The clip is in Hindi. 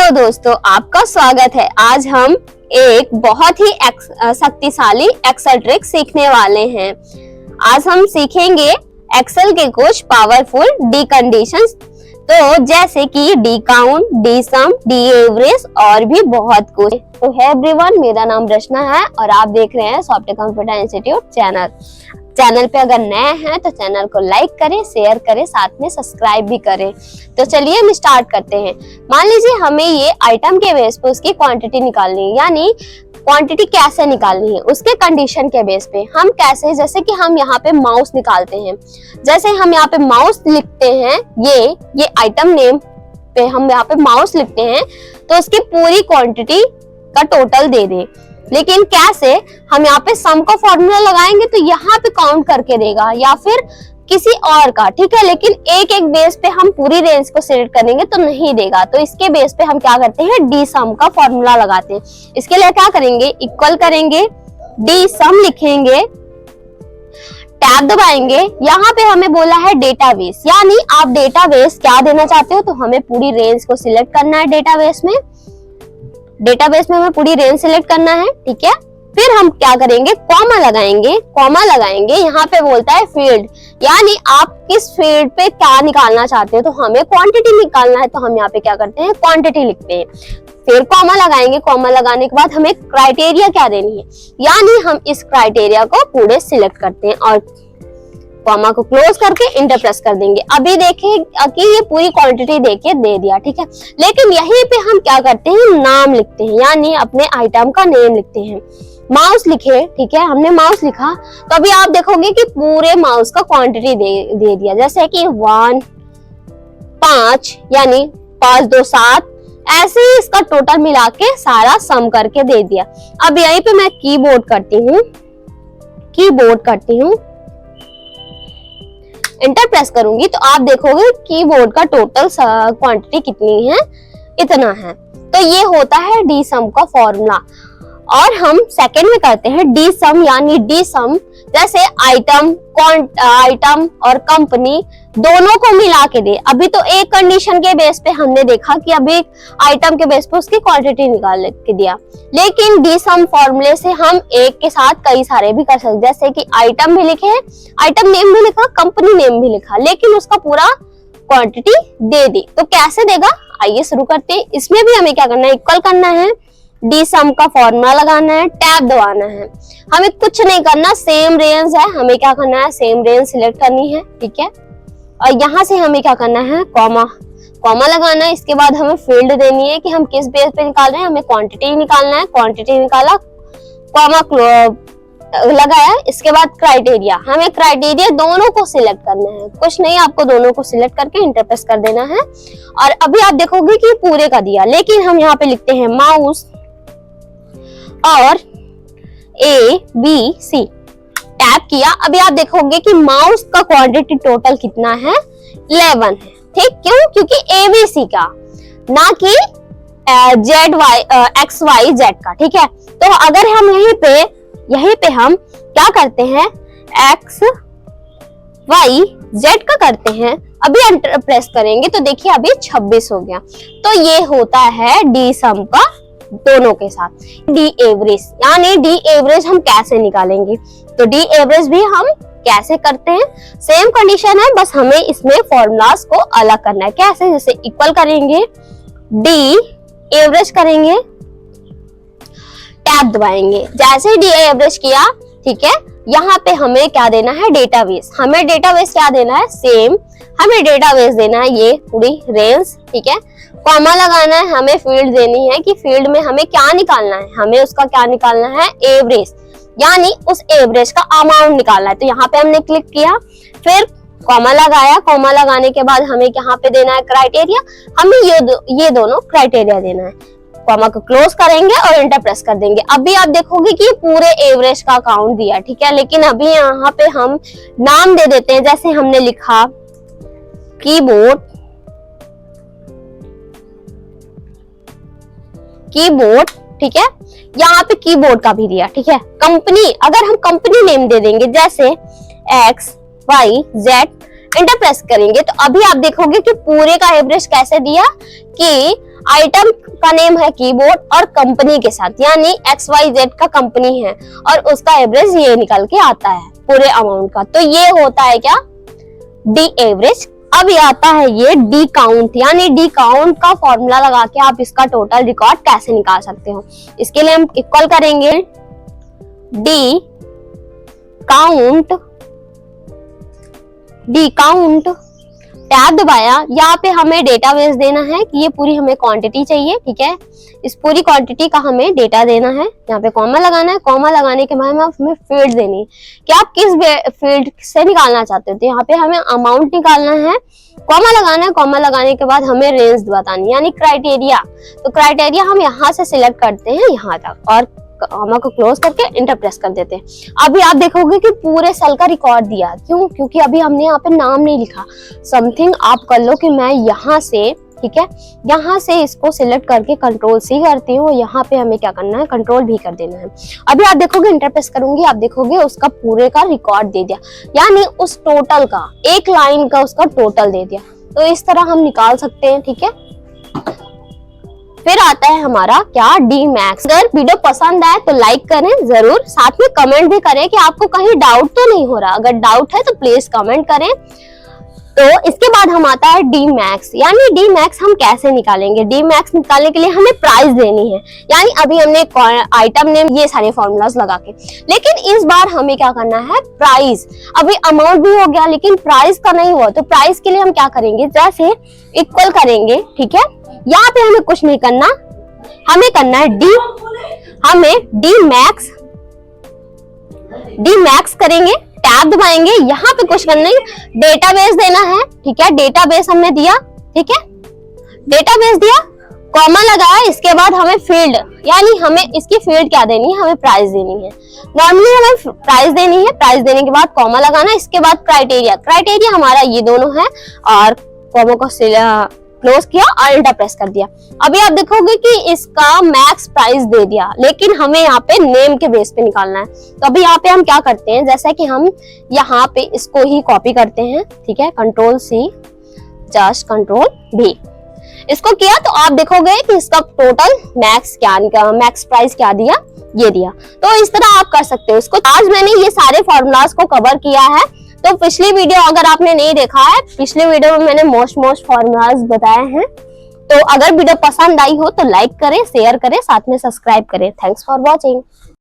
हेलो दोस्तों, आपका स्वागत है। आज हम एक बहुत ही शक्तिशाली एक्सेल ट्रिक सीखने वाले हैं। आज हम सीखेंगे एक्सेल के कुछ पावरफुल डी कंडीशंस, तो जैसे कि डी काउंट, डी सम, डी एवरेज और भी बहुत कुछ। तो है एवरीवन, मेरा नाम रचना है और आप देख रहे हैं सॉफ्टवेयर कंप्यूटर इंस्टीट्यूट चैनल पे अगर नए हैं तो चैनल को लाइक करें, शेयर करें, साथ में सब्सक्राइब भी करें। तो चलिए हम स्टार्ट करते हैं। मान लीजिए हमें ये आइटम के बेस पे उसकी क्वांटिटी निकालनी है, यानी क्वांटिटी कैसे निकालनी है उसके कंडीशन के बेस पे। हम कैसे, जैसे कि हम यहाँ पे माउस निकालते हैं, जैसे हम यहाँ पे माउस लिखते हैं, ये आइटम नेम पे हम यहाँ पे माउस लिखते हैं तो उसकी पूरी क्वांटिटी का टोटल दे दें। लेकिन कैसे, हम यहाँ पे सम का फॉर्मूला लगाएंगे तो यहाँ पे काउंट करके देगा या फिर किसी और का, ठीक है। लेकिन एक एक बेस पे हम पूरी रेंज को सिलेक्ट करेंगे तो नहीं देगा। तो इसके बेस पे हम क्या करते हैं, डी सम का फॉर्मूला लगाते हैं। इसके लिए क्या करेंगे, इक्वल करेंगे, डी सम लिखेंगे, टैब दबाएंगे। यहाँ पे हमें बोला है डेटाबेस, यानी आप डेटाबेस क्या देना चाहते हो, तो हमें पूरी रेंज को सिलेक्ट करना है। डेटाबेस में हमें पूरी रेंज सिलेक्ट करना है, ठीक है। फिर हम क्या करेंगे, कॉमा लगाएंगे। यहाँ पे बोलता है फील्ड, यानी आप किस फील्ड पे क्या निकालना चाहते हो, तो हमें क्वांटिटी निकालना है तो हम यहाँ पे क्या करते हैं, क्वांटिटी लिखते हैं। फिर कॉमा लगाएंगे, कॉमा लगाने के बाद हमें क्राइटेरिया क्या देनी है, यानी हम इस क्राइटेरिया को पूरे सिलेक्ट करते हैं और कॉमा को क्लोज करके इंटर प्रेस कर देंगे। अभी देखिए कि ये पूरी क्वांटिटी देके दे दिया, ठीक है। लेकिन यहीं पे हम क्या करते हैं, नाम लिखते हैं, यानी अपने आइटम का नेम लिखते हैं। माउस लिखे, ठीक है, हमने माउस लिखा तो अभी आप देखोगे कि पूरे माउस का क्वांटिटी दे दिया, जैसे कि 1 5 यानी 5 2 7, ऐसे ही इसका टोटल मिला के सारा सम करके दे दिया। अब यहीं पे मैं कीबोर्ड करती हूँ, इंटर प्रेस करूंगी तो आप देखोगे कीबोर्ड का टोटल क्वांटिटी कितनी है, इतना है। तो ये होता है डी सम का फॉर्मूला। और हम सेकंड में करते हैं डी सम, यानी डी सम जैसे आइटम और कंपनी दोनों को मिला के दे। अभी तो एक कंडीशन के बेस पे हमने देखा कि अभी आइटम के बेस पे उसकी क्वांटिटी निकाल के दिया, लेकिन डी सम फॉर्मूले से हम एक के साथ कई सारे भी कर सकते, जैसे कि आइटम भी लिखे, आइटम नेम भी लिखा, कंपनी नेम भी लिखा, लेकिन उसका पूरा क्वांटिटी दे दी। तो कैसे देगा, आइए शुरू करते हैं। इसमें भी हमें क्या करना है, इक्वल करना है, डी सम का फॉर्मूला लगाना है, टैब दबाना है। हमें कुछ नहीं करना, सेम रेंज है, हमें क्या करना है, सेम रेंज सिलेक्ट करनी है, ठीक है। और यहाँ से हमें क्या करना है, कॉमा लगाना है। इसके बाद हमें फील्ड देनी है कि हम किस बेस पे निकाल रहे हैं, हमें क्वांटिटी निकालना है, क्वांटिटी निकाला, कॉमा लगाया। इसके बाद क्राइटेरिया, हमें क्राइटेरिया दोनों को सिलेक्ट करना है, कुछ नहीं, आपको दोनों को सिलेक्ट करके इंटर प्रेस कर देना है। और अभी आप देखोगे कि पूरे का दिया, लेकिन हम यहाँ पे लिखते हैं माउस और ABC, टैप किया। अभी आप देखोगे कि माउस का क्वांटिटी टोटल कितना है, 11 है, ठीक। क्यों, क्योंकि ABC का, ना कि XYZ का, ठीक है। तो अगर हम यहीं पे हम क्या करते हैं, XYZ का करते हैं, अभी एंटर प्रेस करेंगे तो देखिए अभी 26 हो गया। तो ये होता है डी सम का दोनों के साथ। डी एवरेज, यानी डी एवरेज हम कैसे निकालेंगे, तो डी एवरेज भी हम कैसे करते हैं, सेम कंडीशन है, बस हमें इसमें फॉर्मूलास को अलग करना है। कैसे, जैसे इक्वल करेंगे, डी एवरेज करेंगे, टैब दबाएंगे। जैसे ही डी एवरेज किया, ठीक है, यहाँ पे हमें क्या देना है, डेटाबेस। हमें डेटाबेस क्या देना है, सेम हमें डेटाबेस देना है, ये पूरी रेंज, ठीक है। कॉमा लगाना है, हमें फील्ड देनी है कि फील्ड में हमें क्या निकालना है, हमें उसका क्या निकालना है, एवरेज, यानी उस एवरेज का अमाउंट निकालना है। तो यहाँ पे हमने क्लिक किया, फिर कॉमा लगाया, कॉमा लगाने के बाद हमें यहाँ पे देना है क्राइटेरिया, हमें ये दोनों क्राइटेरिया देना है। कॉमा को क्लोज करेंगे और इंटर प्रेस कर देंगे। अभी आप देखोगे कि पूरे एवरेज का अकाउंट दिया, ठीक है। लेकिन अभी यहाँ पे हम नाम दे देते हैं, जैसे हमने लिखा कीबोर्ड, ठीक है। यहाँ पे कीबोर्ड का भी दिया, ठीक है। कंपनी, अगर हम कंपनी नेम दे देंगे, जैसे XYZ, इंटर प्रेस करेंगे तो अभी आप देखोगे कि पूरे का एवरेज कैसे दिया कि आइटम का नेम है कीबोर्ड और कंपनी के साथ, यानी XYZ का कंपनी है और उसका एवरेज ये निकल के आता है पूरे अमाउंट का। तो ये होता है क्या, डी एवरेज। अब ये आता है ये डी काउंट, यानी डी काउंट का फॉर्मूला लगा के आप इसका टोटल रिकॉर्ड कैसे निकाल सकते हो। इसके लिए हम इक्वल करेंगे डी काउंट, टैब दबाया, यहाँ पे हमें डेटाबेस देना है कि ये पूरी हमें क्वांटिटी चाहिए, ठीक है। इस पूरी क्वांटिटी का हमें डेटा देना है, यहाँ पे कॉमा लगाना है। कॉमा लगाने के बाद हमें फील्ड देनी है कि आप किस फील्ड से निकालना चाहते हो। तो यहाँ पे हमें अमाउंट निकालना है, कॉमा लगाना है। कॉमा लगाने के बाद हमें रेंज बतानी, यानी क्राइटेरिया। तो क्राइटेरिया हम यहाँ से सिलेक्ट करते हैं यहाँ तक और कॉमा को क्लोज करके इंटर प्रेस कर देते हैं। अभी आप देखोगे कि पूरे सेल का रिकॉर्ड दिया, क्यों? क्योंकि अभी हमने यहाँ पे नाम नहीं लिखा। समथिंग आप कर लो कि मैं यहाँ से, ठीक है, यहाँ से इसको सिलेक्ट करके कंट्रोल सी करती हूँ। यहाँ पे हमें क्या करना है, कंट्रोल भी कर देना है। अभी आप देखोगे इंटर प्रेस करूंगी, आप देखोगे उसका पूरे का रिकॉर्ड दे दिया, यानी उस टोटल का एक लाइन का उसका टोटल दे दिया। तो इस तरह हम निकाल सकते हैं, ठीक है। फिर आता है हमारा क्या, डी मैक्स। अगर वीडियो पसंद आए तो लाइक करें जरूर, साथ में कमेंट भी करें कि आपको कहीं डाउट तो नहीं हो रहा। अगर डाउट है तो प्लीज कमेंट करें। तो इसके बाद हम आता है डी मैक्स, यानी डी मैक्स हम कैसे निकालेंगे। डी मैक्स निकालने के लिए हमें प्राइस देनी है, यानी अभी हमने आइटम नेम ये सारे फॉर्मूलाज लगा के, लेकिन इस बार हमें क्या करना है, प्राइस। अभी अमाउंट भी हो गया लेकिन प्राइस का नहीं हुआ, तो प्राइस के लिए हम क्या करेंगे, जैसे इक्वल करेंगे, ठीक है। यहाँ पे हमें कुछ नहीं करना, हमें करना है डी मैक्स करेंगे, टैब दबाएंगे, यहाँ पे कुछ करना नहीं, डेटाबेस देना है, ठीक है। डेटाबेस हमने दिया, ठीक है, डेटाबेस दिया, कॉमा लगाया। इसके बाद हमें फील्ड, यानी हमें इसकी फील्ड क्या देनी है, हमें प्राइस देनी है। नॉर्मली हमें प्राइस देनी है, प्राइस देने के बाद कॉमा लगाना। इसके बाद क्राइटेरिया हमारा ये दोनों है और कॉमा को क्लोज किया और इंटर प्रेस कर दिया। अभी आप देखोगे कि इसका मैक्स प्राइस दे दिया, लेकिन हमें यहाँ पे नेम के बेस पे निकालना है। तो अभी यहाँ पे हम क्या करते हैं, जैसा कि हम यहाँ पे इसको ही कॉपी करते हैं, ठीक है, कंट्रोल सी, जस्ट कंट्रोल भी। इसको किया तो आप देखोगे कि इसका टोटल मैक्स प्राइस क्या दिया, ये दिया। तो इस तरह आप कर सकते हो इसको। आज मैंने ये सारे फॉर्मूलाज को कवर किया है। तो पिछली वीडियो अगर आपने नहीं देखा है, पिछले वीडियो में मैंने मोस्ट फॉर्मूलाज बताए हैं। तो अगर वीडियो पसंद आई हो तो लाइक करें, शेयर करें, साथ में सब्सक्राइब करें। Thanks for watching.